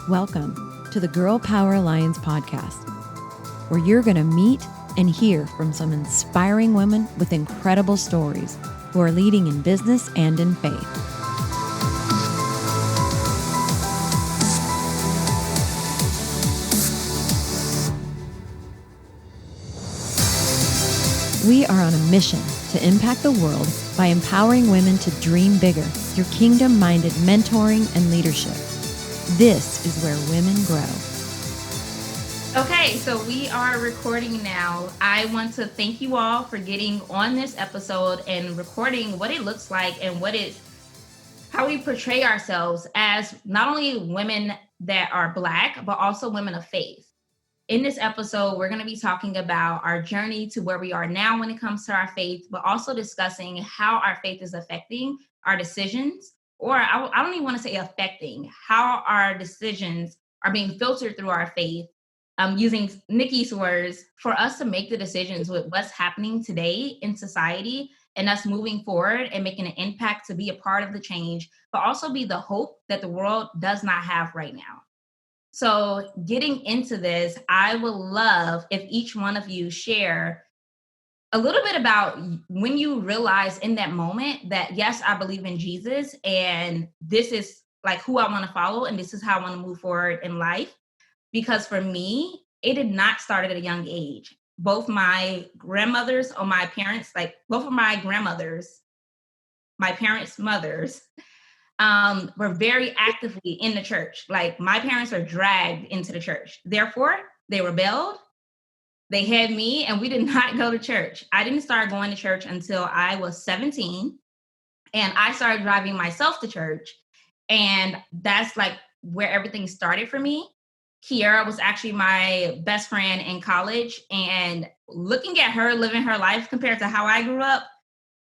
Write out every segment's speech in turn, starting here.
Welcome to the Girl Power Alliance podcast, where you're going to meet and hear from some inspiring women with incredible stories who are leading in business and in faith. We are on a mission to impact the world by empowering women to dream bigger through kingdom-minded mentoring and leadership. This is where women grow. Okay, so we are recording now. I want to thank you all for getting on this episode and recording what it looks like and how we portray ourselves as not only women that are Black, but also women of faith. In this episode, we're going to be talking about our journey to where we are now when it comes to our faith, but also discussing how our faith is affecting our decisions, or I don't even want to say affecting, how our decisions are being filtered through our faith, using Nikki's words, for us to make the decisions with what's happening today in society and us moving forward and making an impact to be a part of the change, but also be the hope that the world does not have right now. So getting into this, I would love if each one of you share a little bit about when you realize in that moment that, yes, I believe in Jesus and this is like who I want to follow and this is how I want to move forward in life. Because for me, it did not start at a young age. Both my grandmothers or my parents, like both of my grandmothers, my parents' mothers, were very actively in the church. Like my parents are dragged into the church. Therefore, they rebelled. They had me and we did not go to church. I didn't start going to church until I was 17 and I started driving myself to church. And that's like where everything started for me. Kiara was actually my best friend in college, and looking at her living her life compared to how I grew up,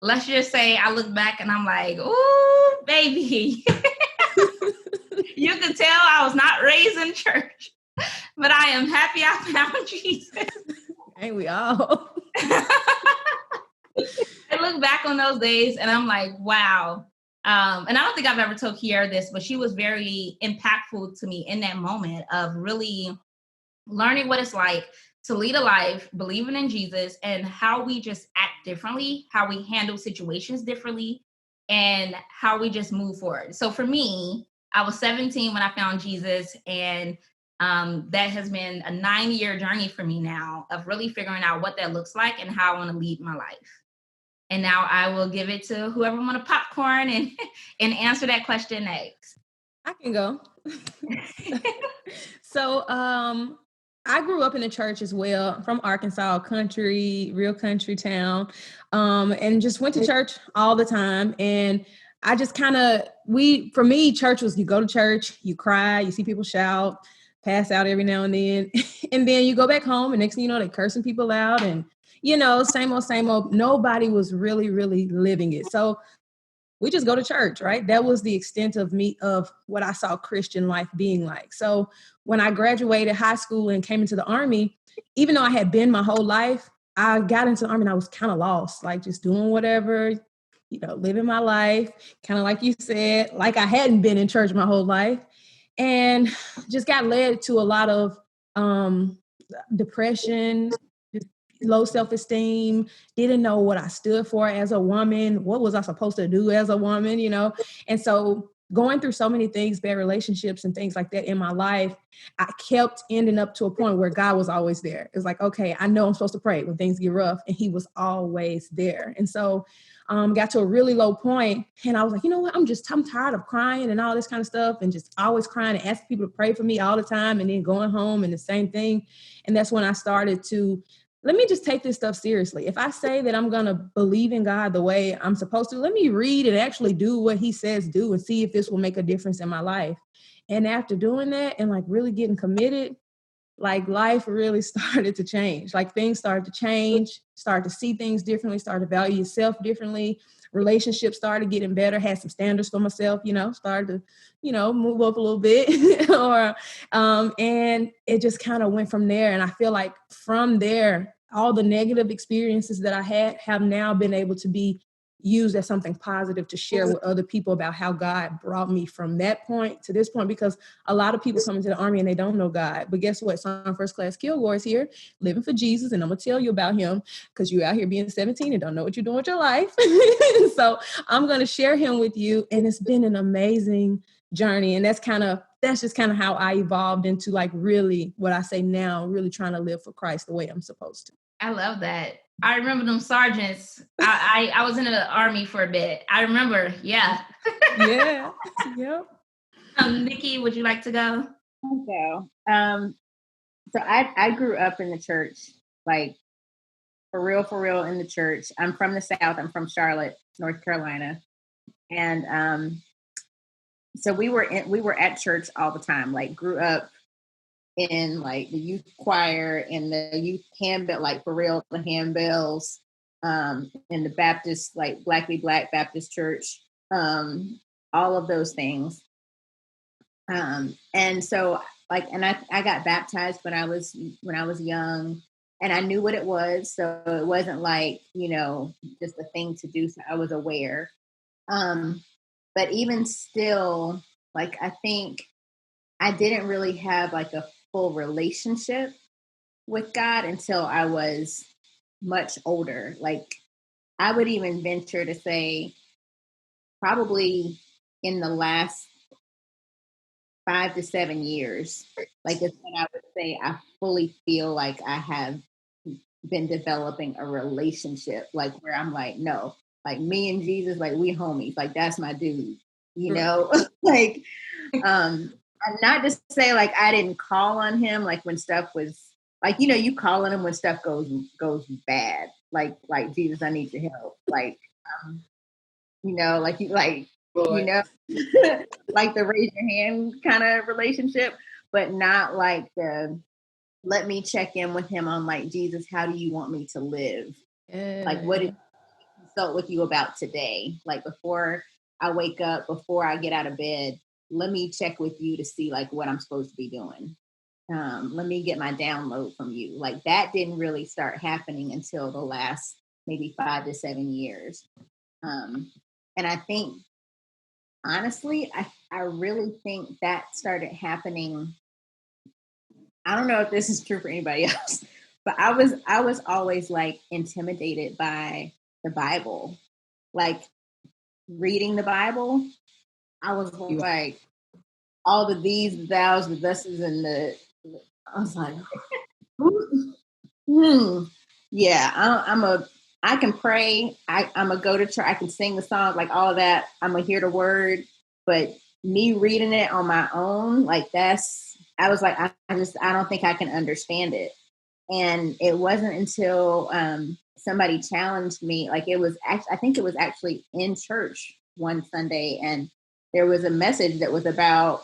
let's just say I look back and I'm like, ooh, baby. You can tell I was not raised in church, but I am happy I found Jesus. Ain't we all? I look back on those days and I'm like, wow. And I don't think I've ever told Kiara this, but she was very impactful to me in that moment of really learning what it's like to lead a life, believing in Jesus, and how we just act differently, how we handle situations differently, and how we just move forward. So for me, I was 17 when I found Jesus, and that has been a 9-year journey for me now of really figuring out what that looks like and how I want to lead my life. And now I will give it to whoever want to popcorn and answer that question next. I can go. So I grew up in the church as well, from Arkansas, real country town, and just went to church all the time. And I just for me, church was, you go to church, you cry, you see people shout, pass out every now and then. And then you go back home and next thing you know, they're cursing people out and, same old. Nobody was really, really living it. So we just go to church, right? That was the extent of what I saw Christian life being like. So when I graduated high school and came into the Army, even though I had been my whole life, I got into the Army and I was kind of lost, like just doing whatever, living my life, kind of like you said, like I hadn't been in church my whole life, and just got led to a lot of depression, low self-esteem, didn't know what I stood for as a woman. What was I supposed to do as a woman, And so going through so many things, bad relationships and things like that in my life, I kept ending up to a point where God was always there. It's like, okay, I know I'm supposed to pray when things get rough, and he was always there. And so got to a really low point, and I was like, you know what? I'm tired of crying and all this kind of stuff, and just always crying and asking people to pray for me all the time, and then going home and the same thing. And that's when I started to, let me just take this stuff seriously. If I say that I'm going to believe in God the way I'm supposed to, let me read and actually do what he says do and see if this will make a difference in my life. And after doing that and like really getting committed, like life really started to change. Like things started to change, started to see things differently, started to value yourself differently. Relationships started getting better, had some standards for myself, started to, move up a little bit and it just kind of went from there. And I feel like from there, all the negative experiences that I had have now been able to be used as something positive to share with other people about how God brought me from that point to this point, because a lot of people come into the Army and they don't know God. But guess what? Some first class Kilgore is here living for Jesus, and I'm going to tell you about him because you're out here being 17 and don't know what you're doing with your life. So I'm going to share him with you, and it's been an amazing journey. And that's just kind of how I evolved into like really what I say now, really trying to live for Christ the way I'm supposed to. I love that. I remember them sergeants. I was in the Army for a bit. I remember. Yeah. Yeah. Yep. Nikki, would you like to go? So, so I grew up in the church, like for real in the church. I'm from the South. I'm from Charlotte, North Carolina. And so we were at church all the time, like grew up in like the youth choir and the youth handbell, like for real, the handbells, in the Baptist, like Black Be Black Baptist Church, all of those things. And so like, and I got baptized when I was young, and I knew what it was. So it wasn't like, just a thing to do. So I was aware. But even still, like, I think I didn't really have like a full relationship with God until I was much older. Like, I would even venture to say probably in the last 5 to 7 years, like is when I would say I fully feel like I have been developing a relationship, like where I'm like, no, like me and Jesus, like we homies, like that's my dude, like, not to say like I didn't call on him, like when stuff was like, you call on him when stuff goes bad, like Jesus, I need your help, like, like you like, like the raise your hand kind of relationship, but not like the let me check in with him on like, Jesus, how do you want me to live? Like, what did he consult with you about today? Like before I wake up, before I get out of bed, let me check with you to see like what I'm supposed to be doing. Let me get my download from you. Like that didn't really start happening until the last maybe 5 to 7 years. And I think, honestly, I really think that started happening. I don't know if this is true for anybody else, but I was always like intimidated by the Bible, like reading the Bible. I was like, all the these, the thous, the thuses, and I was like, yeah, I can pray. I'm a go to church. I can sing the song, like all of that. I'm gonna hear the word, but me reading it on my own, like I was like, I don't think I can understand it. And it wasn't until somebody challenged me, like I think it was actually in church one Sunday, and there was a message that was about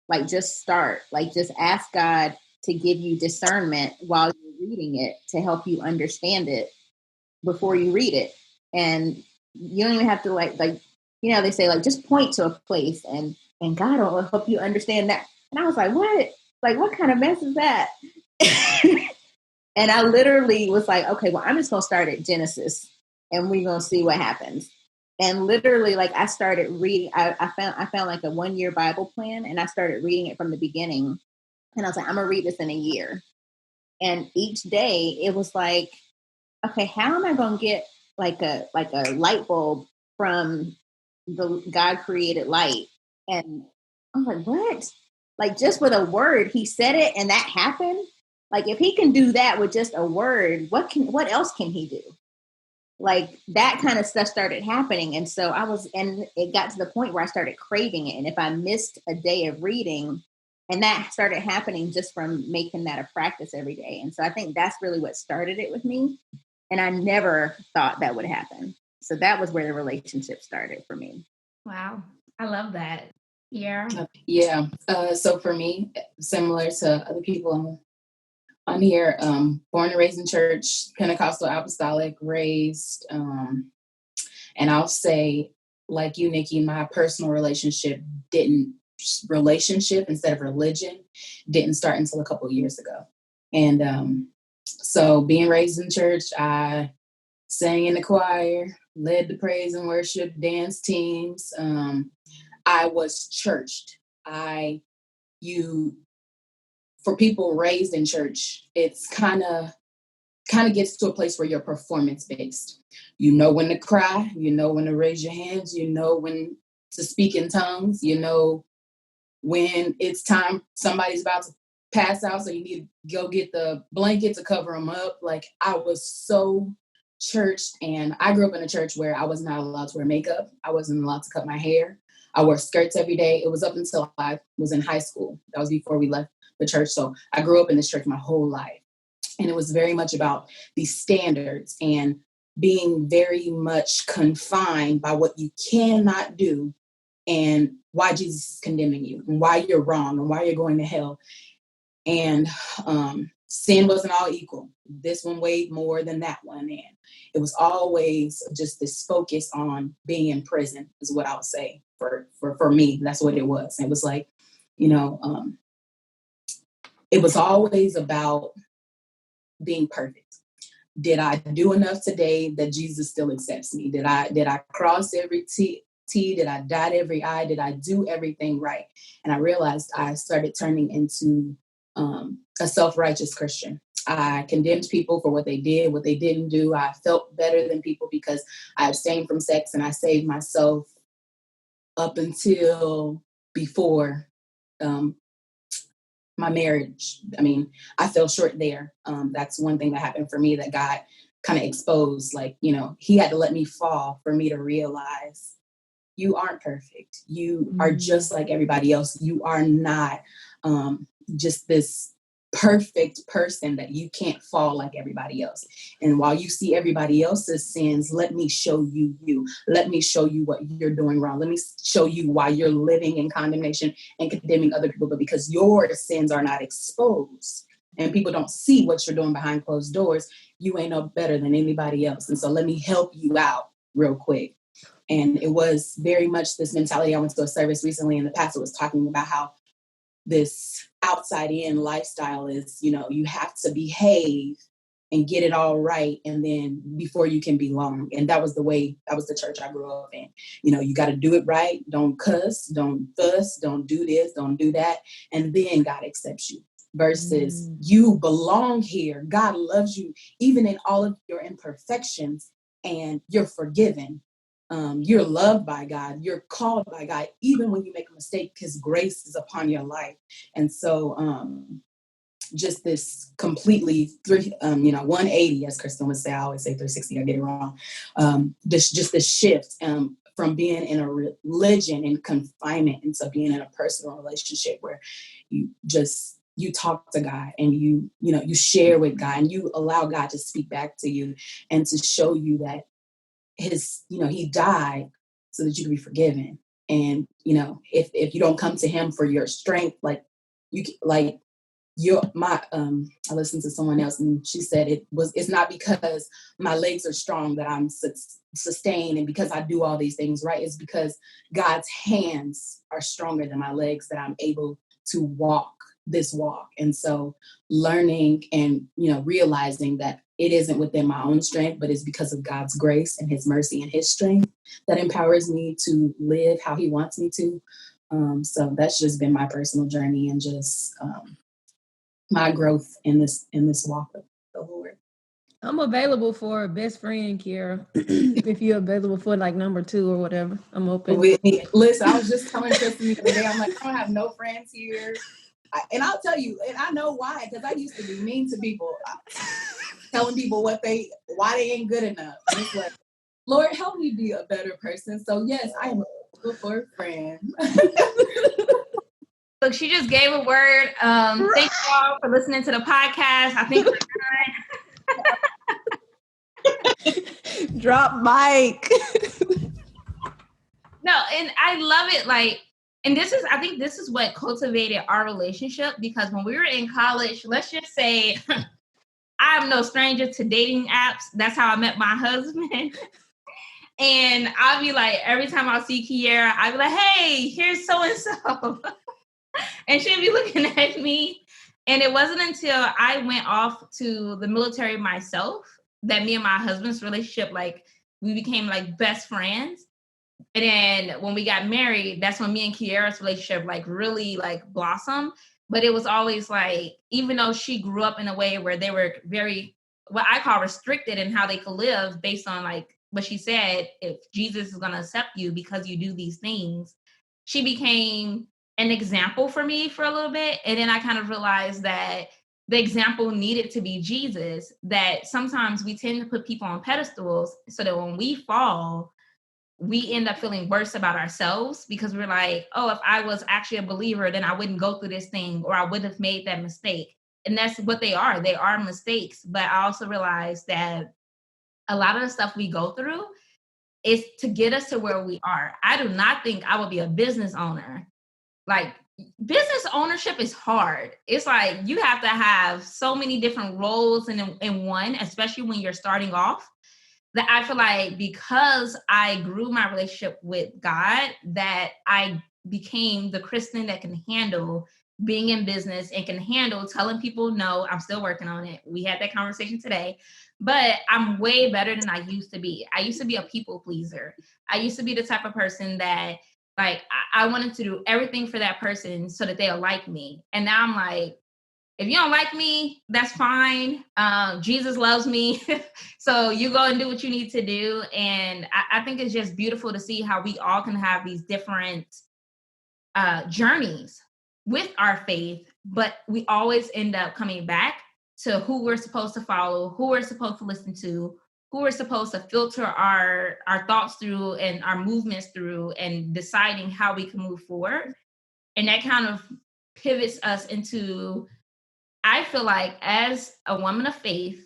like, just start, like just ask God to give you discernment while you're reading it to help you understand it before you read it. And you don't even have to like, they say like, just point to a place and God will help you understand that. And I was like, what? Like, what kind of mess is that? And I literally was like, okay, well, I'm just going to start at Genesis and we're going to see what happens. And literally, like, I started reading, I found like a 1-year Bible plan, and I started reading it from the beginning. And I was like, I'm going to read this in a year. And each day it was like, okay, how am I going to get like a light bulb from the God created light? And I was like, what? Like, just with a word, he said it and that happened. Like, if he can do that with just a word, what else can he do? Like, that kind of stuff started happening. And so and it got to the point where I started craving it. And if I missed a day of reading, and that started happening just from making that a practice every day. And so I think that's really what started it with me. And I never thought that would happen. So that was where the relationship started for me. Wow. I love that. Yeah. Yeah. So for me, similar to other people on here, born and raised in church, Pentecostal apostolic, raised, and I'll say, like you, Nikki, my personal relationship instead of religion didn't start until a couple of years ago. And so being raised in church, I sang in the choir, led the praise and worship dance teams. I was churched. For people raised in church, it's kind of gets to a place where you're performance based. You know when to cry, you know when to raise your hands, you know when to speak in tongues, you know when it's time somebody's about to pass out, so you need to go get the blanket to cover them up. Like, I was so churched, and I grew up in a church where I was not allowed to wear makeup. I wasn't allowed to cut my hair. I wore skirts every day. It was up until I was in high school. That was before we left the church. So I grew up in this church my whole life. And it was very much about these standards and being very much confined by what you cannot do and why Jesus is condemning you and why you're wrong and why you're going to hell. And sin wasn't all equal. This one weighed more than that one. And it was always just this focus on being in prison is what I would say for me. That's what it was. It was like, it was always about being perfect. Did I do enough today that Jesus still accepts me? Did I cross every T? Did I dot every I? Did I do everything right? And I realized I started turning into a self-righteous Christian. I condemned people for what they did, what they didn't do. I felt better than people because I abstained from sex and I saved myself up until before my marriage. I mean, I fell short there. That's one thing that happened for me that God kind of exposed. Like, he had to let me fall for me to realize you aren't perfect. You are just like everybody else. You are not just this perfect person that you can't fall like everybody else. And while you see everybody else's sins, let me show you you. Let me show you what you're doing wrong. Let me show you why you're living in condemnation and condemning other people. But because your sins are not exposed and people don't see what you're doing behind closed doors, you ain't no better than anybody else. And so let me help you out real quick. And it was very much this mentality. I went to a service recently and the pastor was talking about how this outside in lifestyle is, you have to behave and get it all right. And then before you can belong. And that was the church I grew up in. You got to do it right. Don't cuss, don't fuss, don't do this, don't do that. And then God accepts you versus you belong here. God loves you, even in all of your imperfections, and you're forgiven. You're loved by God. You're called by God, even when you make a mistake, because grace is upon your life. And so just this completely 180, as Kristin would say. I always say 360. I get it wrong. This shift from being in a religion and confinement into being in a personal relationship where you talk to God and you share with God and you allow God to speak back to you and to show you that he died so that you can be forgiven. And, if you don't come to him for your strength, I listened to someone else and she said it's not because my legs are strong that I'm sustained and because I do all these things right. It's because God's hands are stronger than my legs that I'm able to walk this walk. And so learning and, realizing that it isn't within my own strength, but it's because of God's grace and his mercy and his strength that empowers me to live how he wants me to. So that's just been my personal journey and just my growth in this walk with the Lord. I'm available for a best friend, Kiara. If you're available for number 2 or whatever, I'm open. Whittney, listen, I was just telling Kristin the other day, I'm like, I don't have no friends here. And I'll tell you, and I know why, because I used to be mean to people, telling people why they ain't good enough. And it's like, Lord, help me be a better person. So yes, I am available for a friend. Look, she just gave a word. Thank you all for listening to the podcast. I think we're done. Drop mic. No, and I love it. And I think this is what cultivated our relationship, because when we were in college, let's just say I'm no stranger to dating apps. That's how I met my husband. And I'll be like, every time I see Kiara, I'll be like, hey, here's so-and-so. And she'd be looking at me. And it wasn't until I went off to the military myself that me and my husband's relationship we became like best friends. And then when we got married, that's when me and Kiara's relationship like really like blossomed. But it was always like, even though she grew up in a way where they were very, what I call restricted in how they could live based on like what she said, if Jesus is going to accept you because you do these things, she became an example for me for a little bit. And then I kind of realized that the example needed to be Jesus, that sometimes we tend to put people on pedestals so that when we fall, we end up feeling worse about ourselves because we're like, oh, if I was actually a believer, then I wouldn't go through this thing or I wouldn't have made that mistake. And that's what they are. They are mistakes. But I also realized that a lot of the stuff we go through is to get us to where we are. I do not think I would be a business owner. Like, business ownership is hard. It's like you have to have so many different roles in one, especially when you're starting off. That I feel like because I grew my relationship with God, that I became the Kristin that can handle being in business and can handle telling people no. I'm still working on it. We had that conversation today, but I'm way better than I used to be. I used to be a people pleaser. I used to be the type of person that like I wanted to do everything for that person so that they'll like me. And now I'm like, if you don't like me, that's fine. Jesus loves me. So you go and do what you need to do. And I think it's just beautiful to see how we all can have these different journeys with our faith, but we always end up coming back to who we're supposed to follow, who we're supposed to listen to, who we're supposed to filter our thoughts through and our movements through and deciding how we can move forward. And that kind of pivots us into, I feel like as a woman of faith,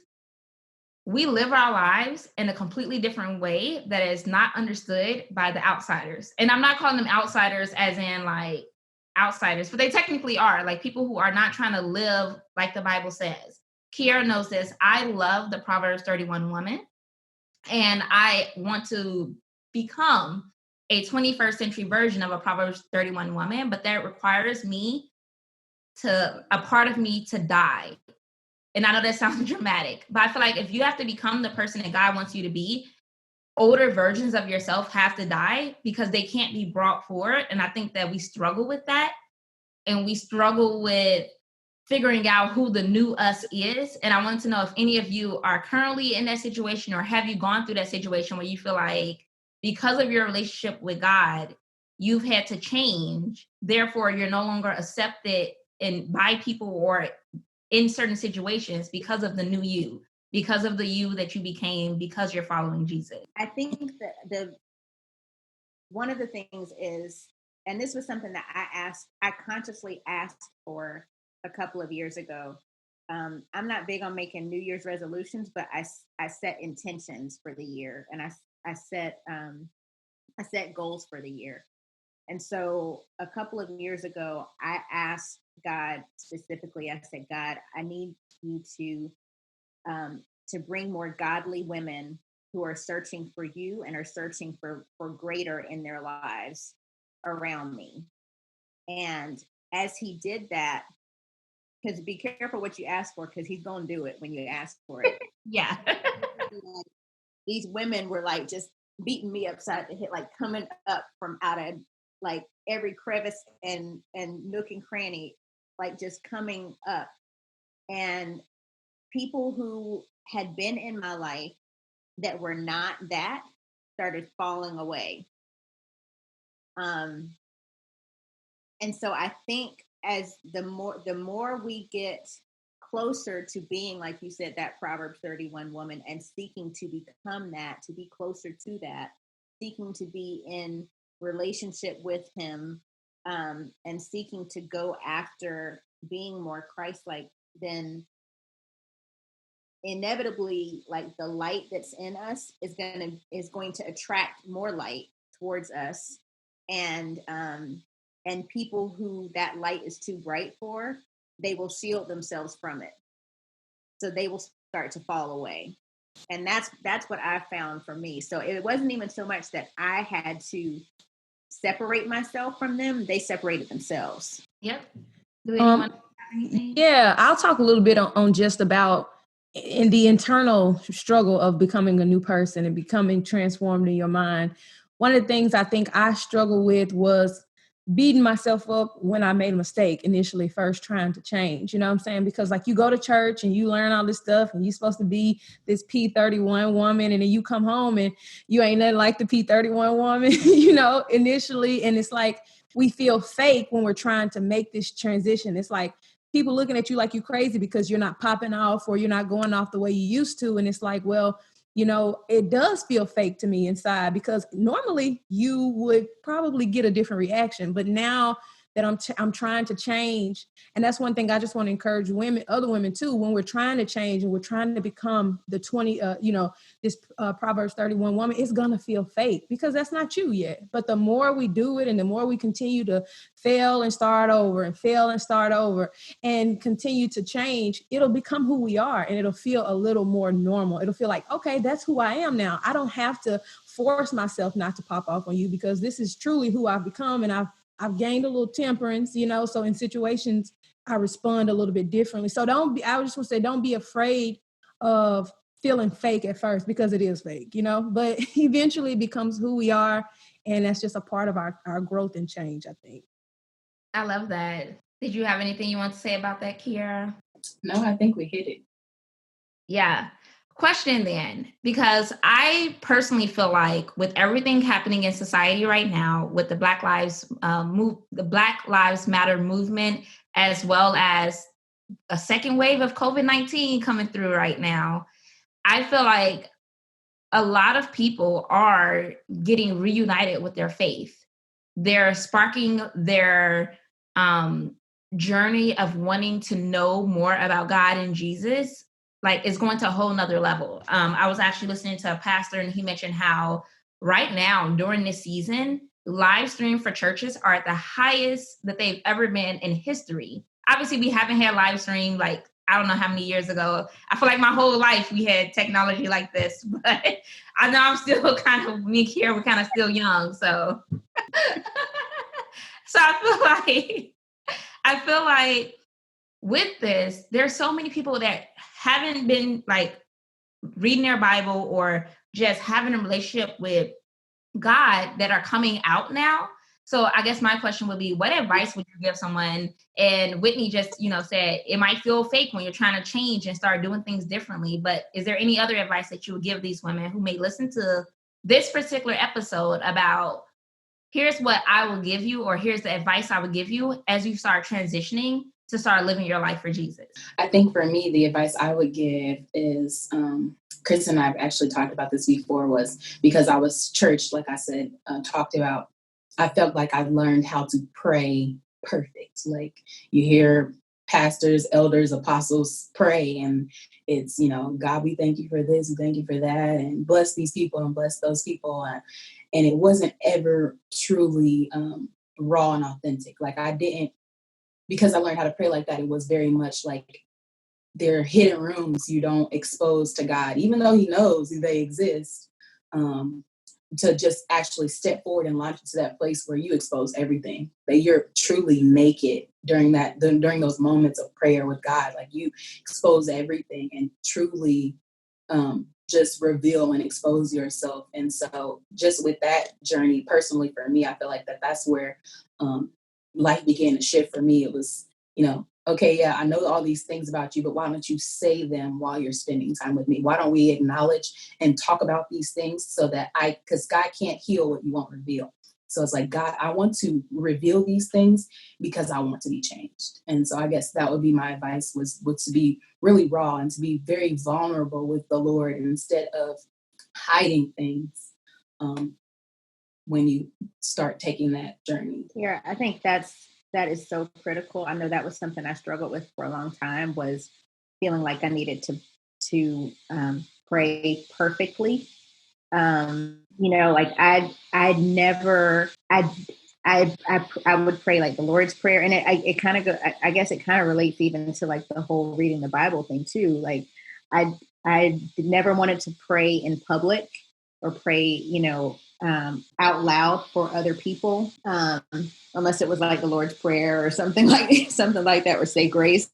we live our lives in a completely different way that is not understood by the outsiders. And I'm not calling them outsiders as in like outsiders, but they technically are, like people who are not trying to live like the Bible says. Kiara knows this. I love the Proverbs 31 woman, and I want to become a 21st century version of a Proverbs 31 woman, but that requires a part of me to die. And I know that sounds dramatic, but I feel like if you have to become the person that God wants you to be, older versions of yourself have to die because they can't be brought forward. And I think that we struggle with that. And we struggle with figuring out who the new us is. And I want to know if any of you are currently in that situation, or have you gone through that situation where you feel like because of your relationship with God, you've had to change. Therefore, you're no longer accepted by people or in certain situations because of the new you, because of the you that you became, because you're following Jesus. I think that one of the things is, and this was something that I consciously asked for a couple of years ago. I'm not big on making New Year's resolutions, but I set intentions for the year, and I set goals for the year. And so a couple of years ago, I asked God specifically, I said, God, I need you to bring more godly women who are searching for you and are searching for greater in their lives around me. And as he did that, because be careful what you ask for, because he's going to do it when you ask for it. Yeah. These women were like just beating me upside the head, like coming up from out of like every crevice and nook and cranny, like just coming up. And people who had been in my life that were not that started falling away. And so I think as the more we get closer to being, like you said, that Proverbs 31 woman, and seeking to become that, to be closer to that, seeking to be in relationship with him, and seeking to go after being more Christ-like, then inevitably, like the light that's in us is going to attract more light towards us, and people who that light is too bright for, they will shield themselves from it, so they will start to fall away. And that's what I found for me. So it wasn't even so much that I had to separate myself from them; they separated themselves. Yep. Do anyone have anything? Yeah, I'll talk a little bit on just about in the internal struggle of becoming a new person and becoming transformed in your mind, one of the things I think I struggled with was beating myself up when I made a mistake initially, first trying to change, you know what I'm saying? Because like you go to church and you learn all this stuff and you're supposed to be this P31 woman, and then you come home and you ain't nothing like the P31 woman, you know, initially. And it's like, we feel fake when we're trying to make this transition. It's like people looking at you like you crazy because you're not popping off or you're not going off the way you used to. And it's like, well, you know, it does feel fake to me inside, because normally you would probably get a different reaction. But now that I'm trying to change, and that's one thing I just want to encourage women, other women too, when we're trying to change and we're trying to become the this Proverbs 31 woman, it's gonna feel fake because that's not you yet. But the more we do it and the more we continue to fail and start over and fail and start over and continue to change, it'll become who we are, and it'll feel a little more normal. It'll feel like, okay, that's who I am now. I don't have to force myself not to pop off on you, because this is truly who I've become, and I've gained a little temperance, you know, so in situations I respond a little bit differently. So I just want to say, don't be afraid of feeling fake at first, because it is fake, you know, but eventually it becomes who we are. And that's just a part of our growth and change, I think. I love that. Did you have anything you want to say about that, Kiara? No, I think we hit it. Yeah. Question then, because I personally feel like with everything happening in society right now, with the Black Lives Matter movement, as well as a second wave of COVID-19 coming through right now, I feel like a lot of people are getting reunited with their faith. They're sparking their journey of wanting to know more about God and Jesus. Like, it's going to a whole nother level. I was actually listening to a pastor, and he mentioned how right now during this season, live stream for churches are at the highest that they've ever been in history. Obviously, we haven't had live stream like I don't know how many years ago. I feel like my whole life we had technology like this, but I know I'm still kind of, me here, we're kind of still young. So, so I feel like with this, there's so many people that haven't been like reading their Bible or just having a relationship with God that are coming out now. So I guess my question would be, what advice would you give someone? And Whittney just, said it might feel fake when you're trying to change and start doing things differently. But is there any other advice that you would give these women who may listen to this particular episode about, here's what I will give you, or here's the advice I would give you as you start transitioning to start living your life for Jesus? I think for me, the advice I would give is, Kristin and I have actually talked about this before, was because I was church, like I said, talked about, I felt like I learned how to pray perfect. Like you hear pastors, elders, apostles pray, and it's, God, we thank you for this, we thank you for that, and bless these people and bless those people. And it wasn't ever truly raw and authentic. Like because I learned how to pray like that, it was very much like there are hidden rooms you don't expose to God, even though he knows they exist, to just actually step forward and launch into that place where you expose everything, that you're truly naked during those moments of prayer with God. Like you expose everything and truly just reveal and expose yourself. And so just with that journey, personally for me, I feel like that's where life began to shift for me. It was, okay, yeah, I know all these things about you, but why don't you say them while you're spending time with me? Why don't we acknowledge and talk about these things so that because God can't heal what you won't reveal. So it's like, God, I want to reveal these things because I want to be changed. And so I guess that would be my advice, was to be really raw and to be very vulnerable with the Lord instead of hiding things when you start taking that journey. Yeah, I think that is so critical. I know that was something I struggled with for a long time, was feeling like I needed to pray perfectly. Like I would pray like the Lord's Prayer, and it kind of I guess it kind of relates even to like the whole reading the Bible thing too. Like I never wanted to pray in public or pray, out loud for other people, unless it was like the Lord's Prayer or something like that, or say grace.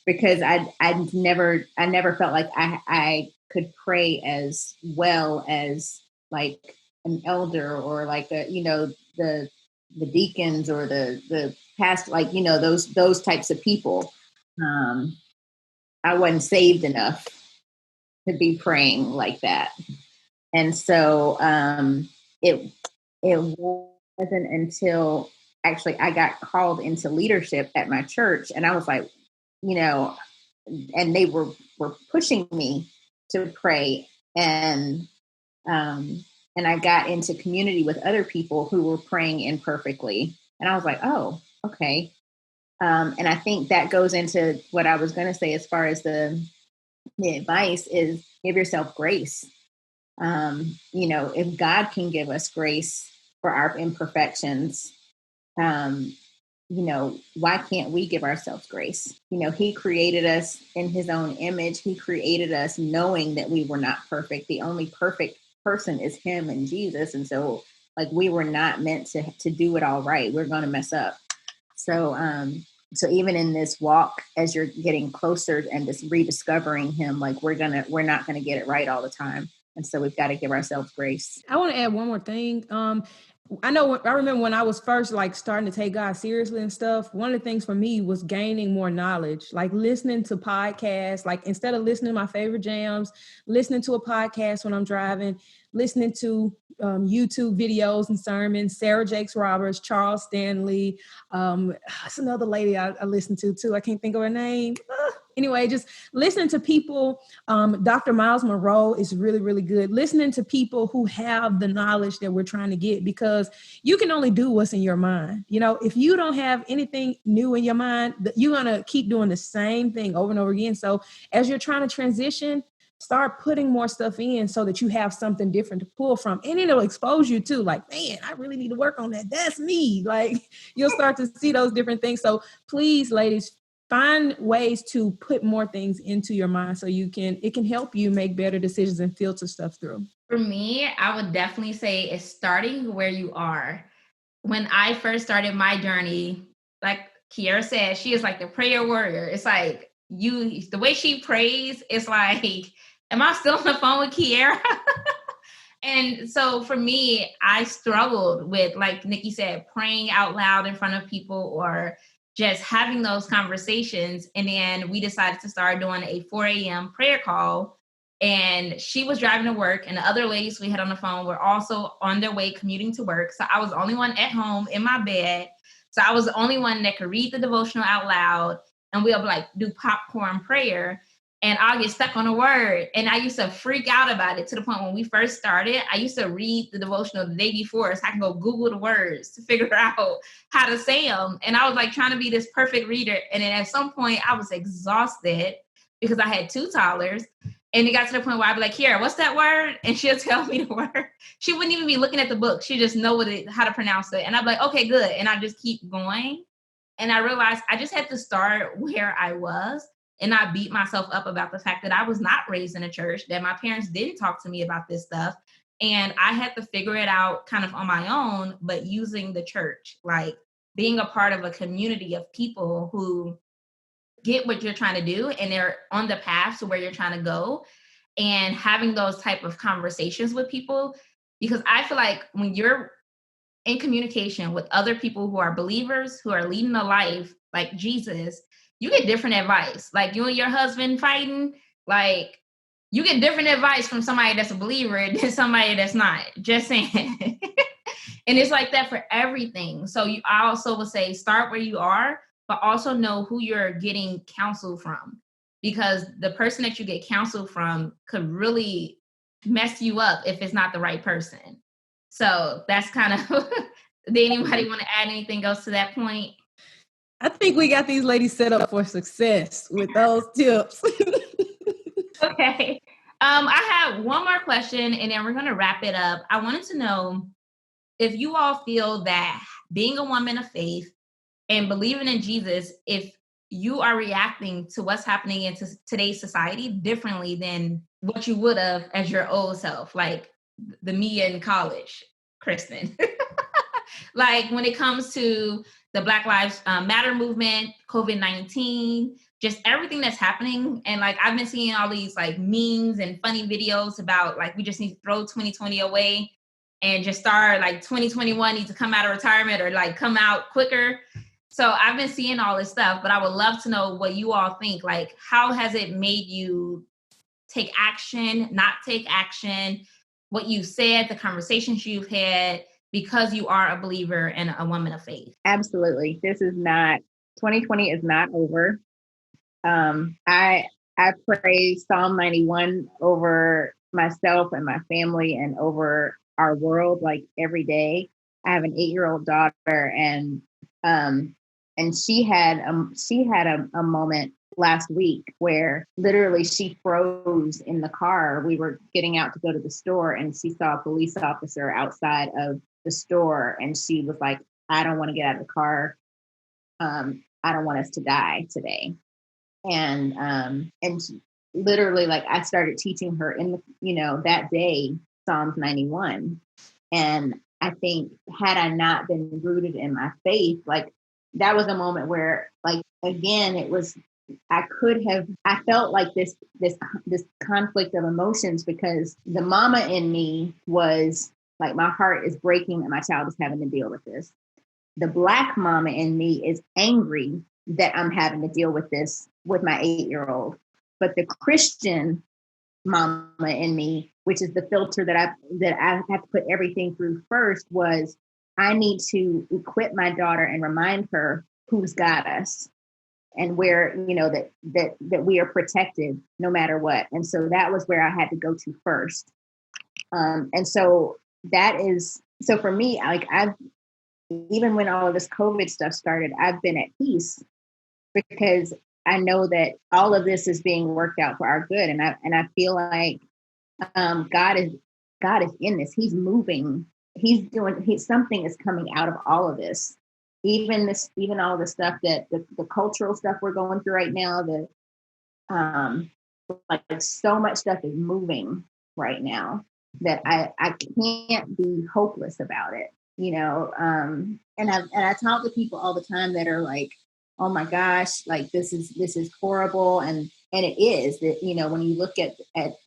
because I never felt like I could pray as well as like an elder or like the deacons or the pastor, like those types of people. I wasn't saved enough to be praying like that, and so it wasn't until actually I got called into leadership at my church, and I was like, and they were pushing me to pray, and I got into community with other people who were praying imperfectly, and I was like, oh, okay. And I think that goes into what I was going to say as far as the advice is give yourself grace. If God can give us grace for our imperfections, why can't we give ourselves grace? He created us in his own image. He created us knowing that we were not perfect. The only perfect person is him and Jesus. And so like we were not meant to do it all right. We're going to mess up. So even in this walk, as you're getting closer and just rediscovering him, like we're not going to get it right all the time. And so we've got to give ourselves grace. I want to add one more thing. I remember when I was first like starting to take God seriously and stuff, one of the things for me was gaining more knowledge, like listening to podcasts, like instead of listening to my favorite jams, listening to a podcast when I'm driving, listening to YouTube videos and sermons, Sarah Jakes Roberts, Charles Stanley. That's another lady I listen to too. I can't think of her name. Anyway, just listening to people. Dr. Miles Monroe is really, really good. Listening to people who have the knowledge that we're trying to get, because you can only do what's in your mind. If you don't have anything new in your mind, you're going to keep doing the same thing over and over again. So as you're trying to transition, start putting more stuff in so that you have something different to pull from. And it'll expose you to like, man, I really need to work on that. That's me. Like you'll start to see those different things. So please, ladies, find ways to put more things into your mind so it can help you make better decisions and filter stuff through. For me, I would definitely say it's starting where you are. When I first started my journey, like Kiara said, she is like the prayer warrior. It's like the way she prays, it's like, am I still on the phone with Kiara? And so for me, I struggled with, like Nikki said, praying out loud in front of people or just having those conversations. And then we decided to start doing a 4 a.m. prayer call. And she was driving to work, and the other ladies we had on the phone were also on their way commuting to work. So I was the only one at home in my bed. So I was the only one that could read the devotional out loud, and we'll like do popcorn prayer. And I'll get stuck on a word. And I used to freak out about it to the point when we first started, I used to read the devotional the day before so I can go Google the words to figure out how to say them. And I was like trying to be this perfect reader. And then at some point I was exhausted because I had 2 toddlers. And it got to the point where I'd be like, Kiara, what's that word? And she'll tell me the word. She wouldn't even be looking at the book. She just know how to pronounce it. And I'd be like, okay, good. And I just keep going. And I realized I just had to start where I was and not beat myself up about the fact that I was not raised in a church, that my parents didn't talk to me about this stuff. And I had to figure it out kind of on my own, but using the church, like being a part of a community of people who get what you're trying to do and they're on the path to where you're trying to go, and having those type of conversations with people. Because I feel like when you're in communication with other people who are believers, who are leading a life like Jesus, you get different advice. Like you and your husband fighting, like you get different advice from somebody that's a believer than somebody that's not. Just saying. And it's like that for everything. So I also would say start where you are, but also know who you're getting counsel from, because the person that you get counsel from could really mess you up if it's not the right person. So that's kind of, did anybody want to add anything else to that point? I think we got these ladies set up for success with those tips. Okay. I have one more question and then we're going to wrap it up. I wanted to know if you all feel that being a woman of faith and believing in Jesus, if you are reacting to what's happening in today's society differently than what you would have as your old self, like the me in college, Kristin. Like when it comes to the Black Lives Matter movement, COVID-19, just everything that's happening. And like, I've been seeing all these like memes and funny videos about like, we just need to throw 2020 away and just start like 2021 needs to come out of retirement or like come out quicker. So I've been seeing all this stuff, but I would love to know what you all think. Like, how has it made you take action, not take action, what you said, the conversations you've had, because you are a believer and a woman of faith? Absolutely. 2020 is not over. I pray Psalm 91 over myself and my family and over our world like every day. I have an 8-year-old daughter, and she had a moment last week where literally she froze in the car. We were getting out to go to the store, and she saw a police officer outside of the store, and she was like, "I don't want to get out of the car. I don't want us to die today." And she, literally, like, I started teaching her that day Psalms 91, and I think had I not been rooted in my faith, like, that was a moment where, like, again, I felt like this conflict of emotions, because the mama in me was like, my heart is breaking that my child is having to deal with this. The Black mama in me is angry that I'm having to deal with this with my 8-year-old. But the Christian mama in me, which is the filter that I have to put everything through first, was I need to equip my daughter and remind her who's got us and where, that we are protected no matter what. And so that was where I had to go to first. And so so for me, like, even when all of this COVID stuff started, I've been at peace, because I know that all of this is being worked out for our good. And I feel like God is in this. He's moving. Something is coming out of all of this. Even all the stuff that the cultural stuff we're going through right now, like so much stuff is moving right now that I can't be hopeless about it, and I talk to people all the time that are like, oh my gosh, like this is horrible. And it is that, when you look at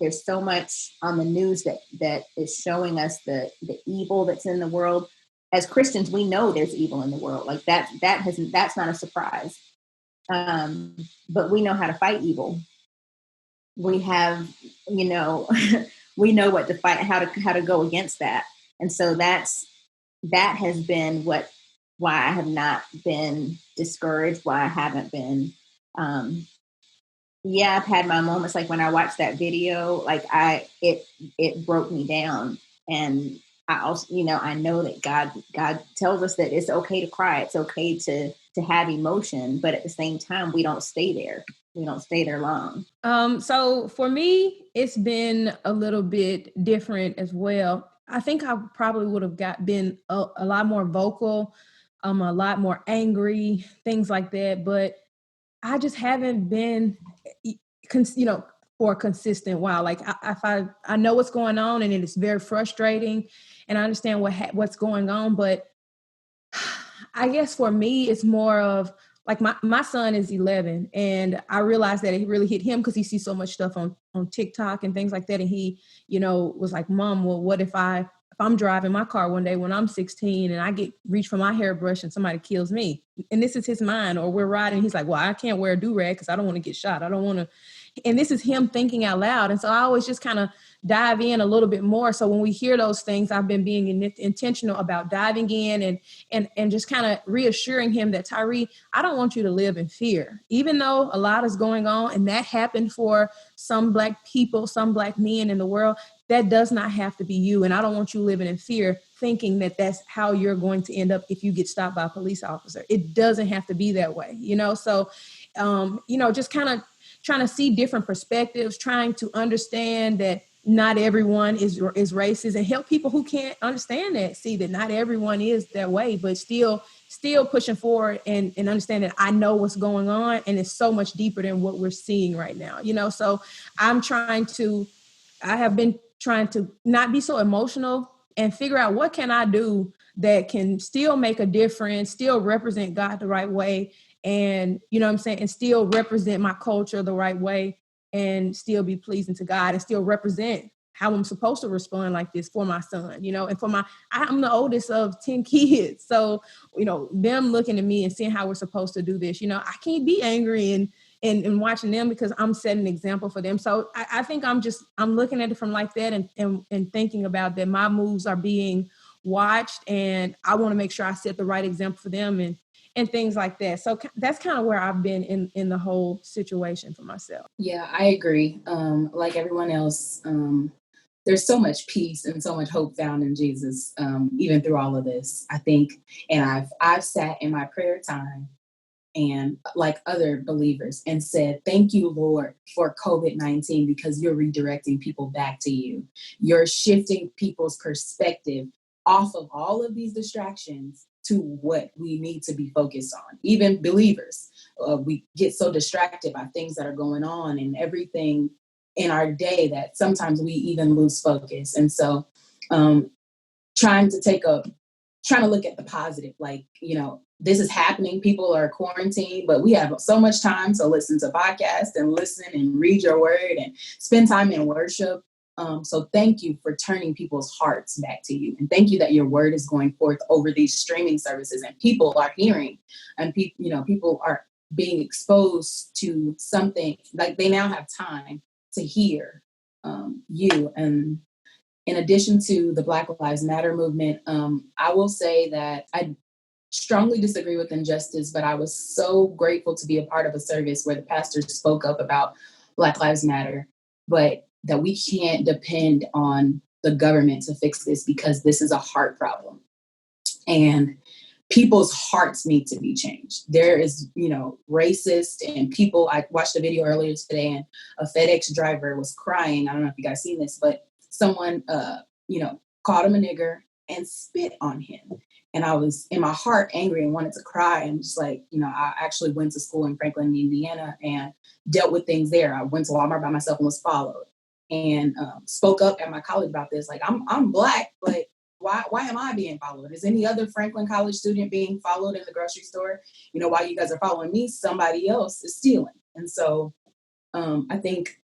there's so much on the news that is showing us the evil that's in the world. As Christians, we know there's evil in the world. Like that's not a surprise. But we know how to fight evil. We have, we know what to fight, how to go against that. And so that has been why I have not been discouraged, why I haven't been, I've had my moments, like when I watched that video, like it broke me down. And I also, I know that God tells us that it's okay to cry. It's okay to have emotion, but at the same time, we don't stay there. We don't stay there long. So for me, it's been a little bit different as well. I think I probably would have been a lot more vocal, a lot more angry, things like that. But I just haven't been, for a consistent while. Like I know what's going on, and it is very frustrating, and I understand what's going on. But I guess for me, it's more of like my son is 11, and I realized that it really hit him because he sees so much stuff on TikTok and things like that. And he, was like, Mom, well, what if I'm driving my car one day when I'm 16 and I reach for my hairbrush and somebody kills me? And this is his mind. Or we're riding. He's like, well, I can't wear a do-rag because I don't want to get shot. I don't want to. And this is him thinking out loud. And so I always just kind of dive in a little bit more. So when we hear those things, I've been being intentional about diving in and just kind of reassuring him that, Tyree, I don't want you to live in fear, even though a lot is going on. And that happened for some Black people, some Black men in the world. That does not have to be you. And I don't want you living in fear, thinking that that's how you're going to end up if you get stopped by a police officer. It doesn't have to be that way, So, just kind of trying to see different perspectives, trying to understand that not everyone is racist, and help people who can't understand that, see that not everyone is that way, but still pushing forward and understand that I know what's going on, and it's so much deeper than what we're seeing right now, So I have been trying to not be so emotional and figure out what can I do that can still make a difference, still represent God the right way. And, you know what I'm saying? And still represent my culture the right way and still be pleasing to God and still represent how I'm supposed to respond like this for my son, you know, and I'm the oldest of 10 kids. So, you know, them looking at me and seeing how we're supposed to do this, you know, I can't be angry and watching them because I'm setting an example for them. So I think I'm looking at it from like that and thinking about that my moves are being watched and I want to make sure I set the right example for them and things like that. So that's kind of where I've been in the whole situation for myself. Yeah, I agree. Like everyone else, there's so much peace and so much hope found in Jesus, even through all of this, I think. And I've sat in my prayer time and like other believers and said, thank you, Lord, for COVID-19, because you're redirecting people back to you. You're shifting people's perspective off of all of these distractions to what we need to be focused on. Even believers, we get so distracted by things that are going on and everything in our day that sometimes we even lose focus. And so trying to look at the positive, like, you know, this is happening. People are quarantined, but we have so much time to listen to podcasts and listen and read your word and spend time in worship. So thank you for turning people's hearts back to you. And thank you that your word is going forth over these streaming services and people are hearing and people are being exposed to something, like they now have time to hear you. And in addition to the Black Lives Matter movement, I will say that I strongly disagree with injustice, but I was so grateful to be a part of a service where the pastor spoke up about Black Lives Matter, but that we can't depend on the government to fix this because this is a heart problem. And people's hearts need to be changed. There is, racist and people. I watched a video earlier today and a FedEx driver was crying. I don't know if you guys seen this, but someone, called him a nigger and spit on him. And I was in my heart angry and wanted to cry. And just like, I actually went to school in Franklin, Indiana and dealt with things there. I went to Walmart by myself and was followed and spoke up at my college about this. Like, I'm Black, but why am I being followed? Is any other Franklin College student being followed in the grocery store? While you guys are following me, somebody else is stealing. And so I think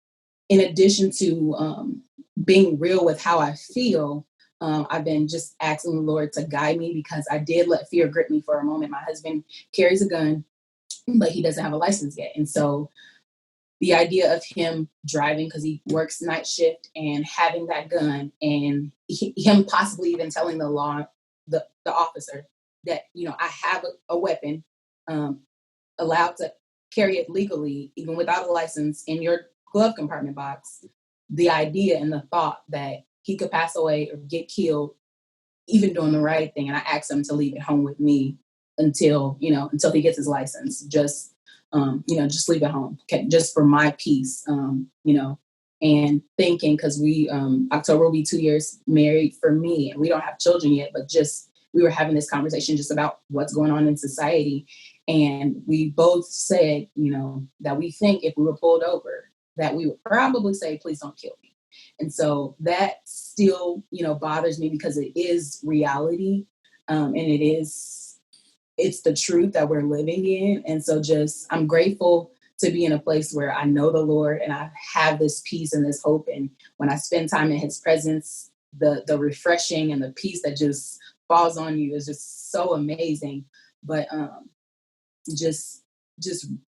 in addition to being real with how I feel, I've been just asking the Lord to guide me because I did let fear grip me for a moment. My husband carries a gun, but he doesn't have a license yet. And so the idea of him driving, because he works night shift, and having that gun and him possibly even telling the officer that, I have a weapon, allowed to carry it legally, even without a license, in your glove compartment box. The idea and the thought that he could pass away or get killed, even doing the right thing. And I asked him to leave it home with me until he gets his license. Just leave it home, okay, just for my peace, and thinking, because October will be 2 years married for me, and we don't have children yet, but we were having this conversation just about what's going on in society. And we both said, that we think if we were pulled over, that we would probably say, please don't kill me. And so that still, bothers me because it is reality. And it's the truth that we're living in. And so I'm grateful to be in a place where I know the Lord and I have this peace and this hope. And when I spend time in his presence, the refreshing and the peace that just falls on you is just so amazing. But just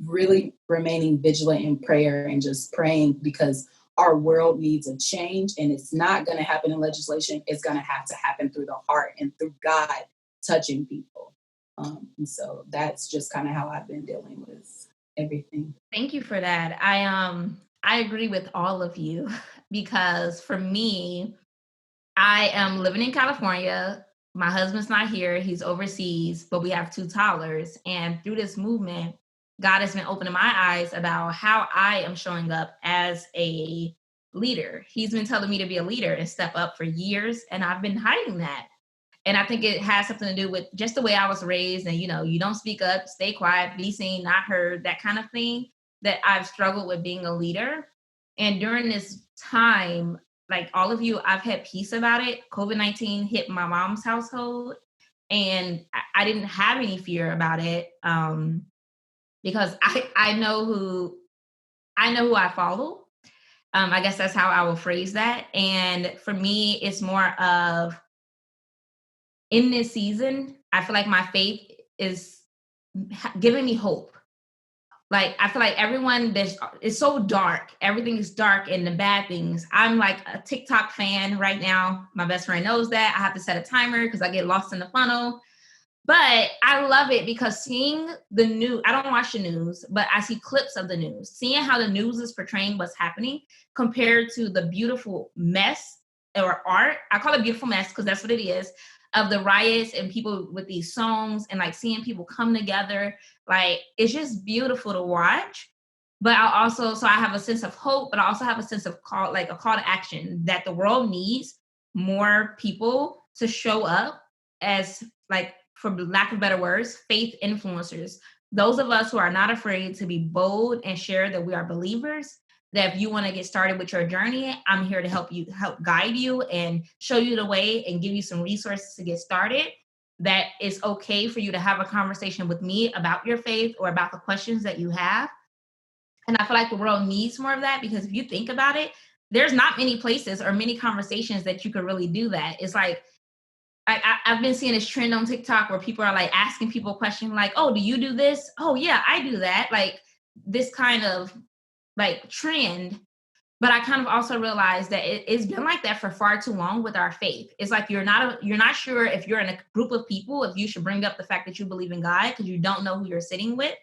really remaining vigilant in prayer and just praying, because our world needs a change, and it's not going to happen in legislation. It's going to have to happen through the heart and through God touching people. And so that's just kind of how I've been dealing with everything. Thank you for that. I agree with all of you because for me, I am living in California. My husband's not here. He's overseas, but we have 2 toddlers. And through this movement, God has been opening my eyes about how I am showing up as a leader. He's been telling me to be a leader and step up for years, and I've been hiding that. And I think it has something to do with just the way I was raised and, you don't speak up, stay quiet, be seen, not heard, that kind of thing, that I've struggled with being a leader. And during this time, like all of you, I've had peace about it. COVID-19 hit my mom's household And I didn't have any fear about it because I know who I follow. I guess that's how I will phrase that. And for me, it's more of, in this season, I feel like my faith is giving me hope. Like, I feel like everyone, it's so dark. Everything is dark and the bad things. I'm like a TikTok fan right now. My best friend knows that. I have to set a timer because I get lost in the funnel. But I love it because seeing the news, I don't watch the news, but I see clips of the news, seeing how the news is portraying what's happening compared to the beautiful mess or art. I call it beautiful mess because that's what it is, of the riots and people with these songs and like seeing people come together. Like, it's just beautiful to watch. But so I have a sense of hope, but I also have a sense of a call to action that the world needs more people to show up as, like, for lack of better words, faith influencers. Those of us who are not afraid to be bold and share that we are believers, that if you want to get started with your journey, I'm here to help guide you and show you the way and give you some resources to get started. That it's okay for you to have a conversation with me about your faith or about the questions that you have. And I feel like the world needs more of that, because if you think about it, there's not many places or many conversations that you could really do that. It's like, I've been seeing this trend on TikTok where people are like asking people a question like, oh, do you do this? Oh yeah, I do that. Like, this kind of like trend. But I kind of also realized that it's been like that for far too long with our faith. It's like you're not sure if you're in a group of people, if you should bring up the fact that you believe in God because you don't know who you're sitting with.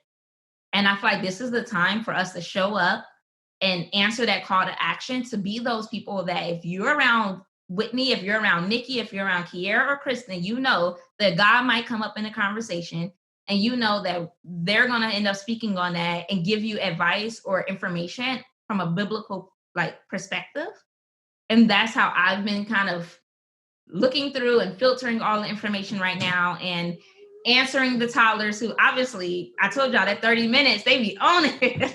And I feel like this is the time for us to show up and answer that call to action, to be those people that if you're around Whittney, if you're around Nikki, if you're around Kiara or Kristin, you know that God might come up in a conversation and you know that they're going to end up speaking on that and give you advice or information from a biblical perspective. And that's how I've been kind of looking through and filtering all the information right now and answering the toddlers who, obviously, I told y'all that 30 minutes, they be on it.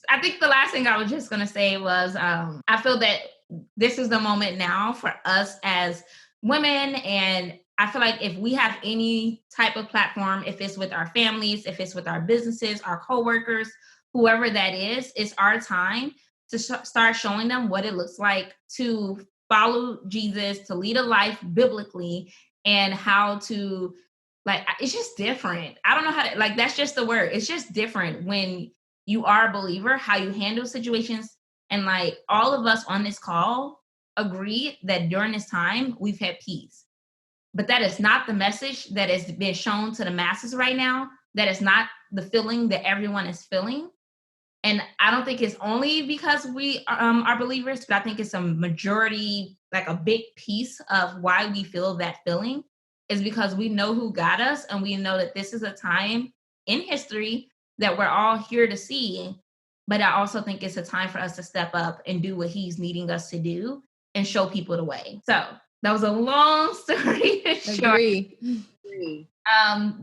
I think the last thing I was just going to say was I feel that this is the moment now for us as women. And I feel like if we have any type of platform, if it's with our families, if it's with our businesses, our coworkers, whoever that is, it's our time to start showing them what it looks like to follow Jesus, to lead a life biblically, and how to, it's just different. I don't know how to, that's just the word. It's just different when you are a believer, how you handle situations. And all of us on this call agree that during this time, we've had peace. But that is not the message that has been shown to the masses right now. That is not the feeling that everyone is feeling. And I don't think it's only because we are believers, but I think it's a majority, a big piece of why we feel that feeling is because we know who got us, and we know that this is a time in history that we're all here to see. But I also think it's a time for us to step up and do what he's needing us to do and show people the way. So that was a long story short. Agree.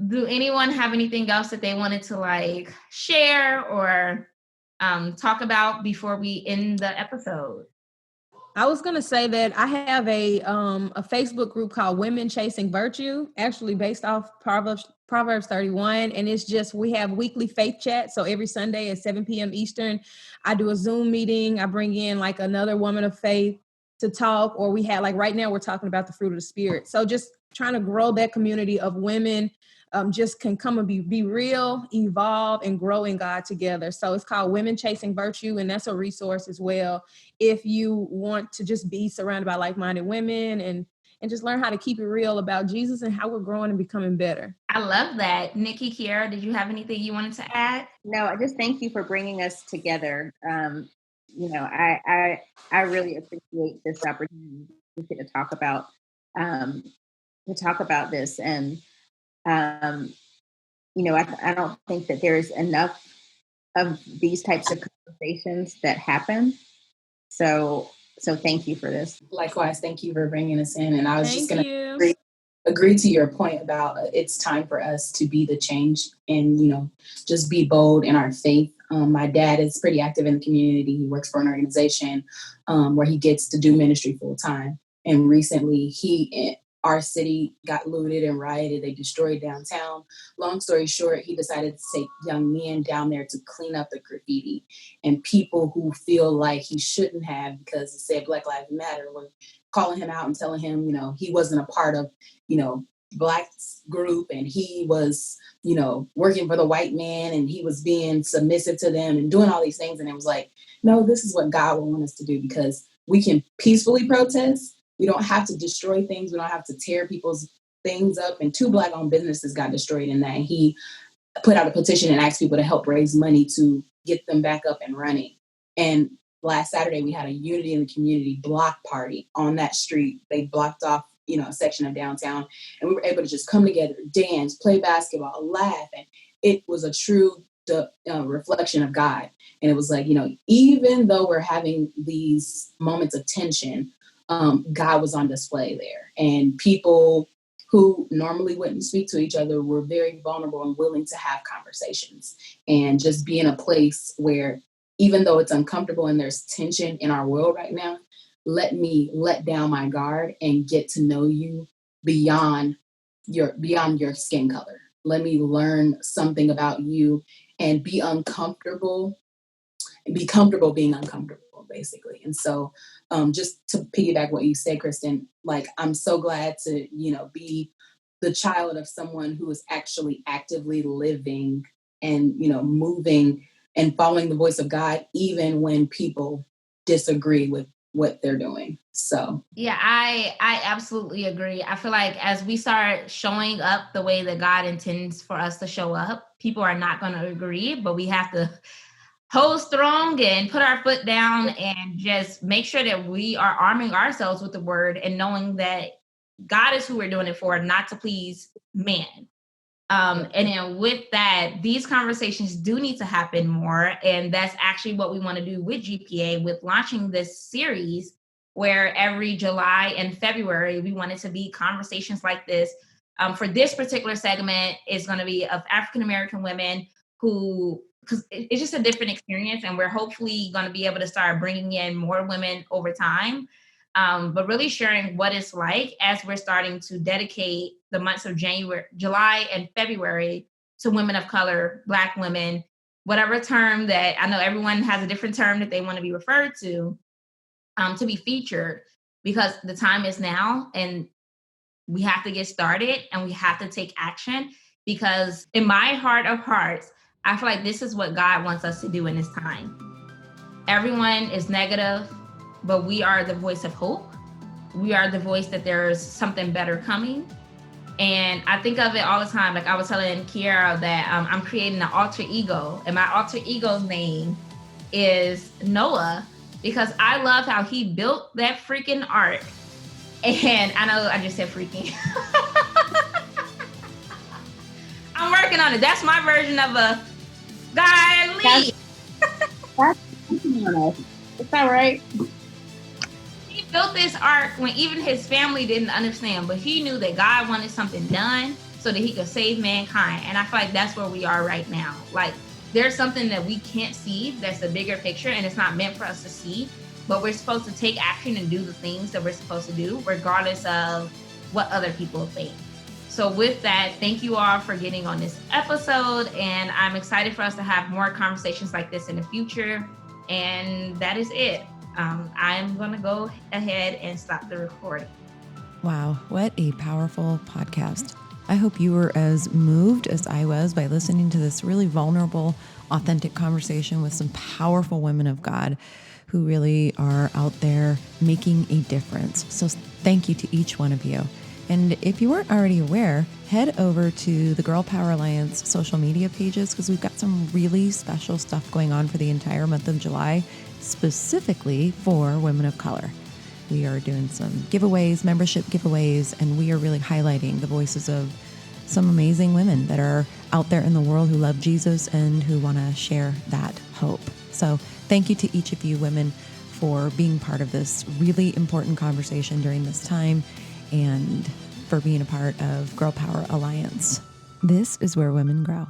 Do anyone have anything else that they wanted to share or talk about before we end the episode? I was going to say that I have a Facebook group called Women Chasing Virtue, actually based off Proverbs 31. And it's just, we have weekly faith chat. So every Sunday at 7 p.m. Eastern, I do a Zoom meeting. I bring in another woman of faith to talk, or we had right now we're talking about the fruit of the spirit. So just trying to grow that community of women just can come and be real, evolve, and grow in God together. So it's called Women Chasing Virtue, and that's a resource as well if you want to just be surrounded by like-minded women and just learn how to keep it real about Jesus and how we're growing and becoming better. I love that. Nikki, Kiara, did you have anything you wanted to add? No, I just thank you for bringing us together. I really appreciate this opportunity to talk about this. And I don't think that there's enough of these types of conversations that happen. So thank you for this. Likewise, thank you for bringing us in. And I was just going to agree to your point about it's time for us to be the change and, just be bold in our faith. My dad is pretty active in the community. He works for an organization where he gets to do ministry full time. And recently he our city got looted and rioted. They destroyed downtown. Long story short, he decided to take young men down there to clean up the graffiti. And people who feel like he shouldn't have because it said Black Lives Matter were calling him out and telling him, he wasn't a part of, Black group, and he was, working for the white man, and he was being submissive to them and doing all these things. And it was like, no, this is what God would want us to do, because we can peacefully protest. We don't have to destroy things. We don't have to tear people's things up. And 2 Black-owned businesses got destroyed in that. And he put out a petition and asked people to help raise money to get them back up and running. And last Saturday, we had a Unity in the Community block party on that street. They blocked off, a section of downtown, and we were able to just come together, dance, play basketball, laugh. And it was a true reflection of God. And it was like, even though we're having these moments of tension, God was on display there. And people who normally wouldn't speak to each other were very vulnerable and willing to have conversations and just be in a place where, even though it's uncomfortable and there's tension in our world right now, let me let down my guard and get to know you beyond your skin color. Let me learn something about you and be uncomfortable and be comfortable being uncomfortable, basically. And so just to piggyback what you said, Kristin, like, I'm so glad to, be the child of someone who is actually actively living and, moving and following the voice of God, even when people disagree with what they're doing. So yeah, I absolutely agree. I feel like as we start showing up the way that God intends for us to show up, people are not going to agree, but we have to hold strong and put our foot down and just make sure that we are arming ourselves with the word and knowing that God is who we're doing it for, not to please man. And then with that, these conversations do need to happen more. And that's actually what we want to do with GPA, with launching this series, where every July and February, we want it to be conversations like this. For this particular segment, is going to be of African-American women who, because it's just a different experience. And we're hopefully going to be able to start bringing in more women over time. But really sharing what it's like as we're starting to dedicate the months of July and February to women of color, Black women, whatever term that, I know everyone has a different term that they want to be referred to be featured, because the time is now and we have to get started and we have to take action, because in my heart of hearts, I feel like this is what God wants us to do in this time. Everyone is negative, but we are the voice of hope. We are the voice that there's something better coming. And I think of it all the time. Like I was telling Kiara that I'm creating an alter ego, and my alter ego's name is Noah, because I love how he built that freaking ark. And I know I just said freaking. I'm working on it. That's my version of a guy lead. It's all right. He built this ark when even his family didn't understand, but he knew that God wanted something done so that he could save mankind. And I feel like that's where we are right now. Like, there's something that we can't see that's the bigger picture, and it's not meant for us to see, but we're supposed to take action and do the things that we're supposed to do, regardless of what other people think. So with that, thank you all for getting on this episode, and I'm excited for us to have more conversations like this in the future. And that is it. I'm going to go ahead and stop the recording. Wow, what a powerful podcast. I hope you were as moved as I was by listening to this really vulnerable, authentic conversation with some powerful women of God who really are out there making a difference. So thank you to each one of you. And if you weren't already aware, head over to the Girl Power Alliance social media pages, because we've got some really special stuff going on for the entire month of July, specifically for women of color. We are doing some giveaways, membership giveaways, and we are really highlighting the voices of some amazing women that are out there in the world who love Jesus and who want to share that hope. So thank you to each of you women for being part of this really important conversation during this time, and for being a part of Girl Power Alliance. This is where women grow.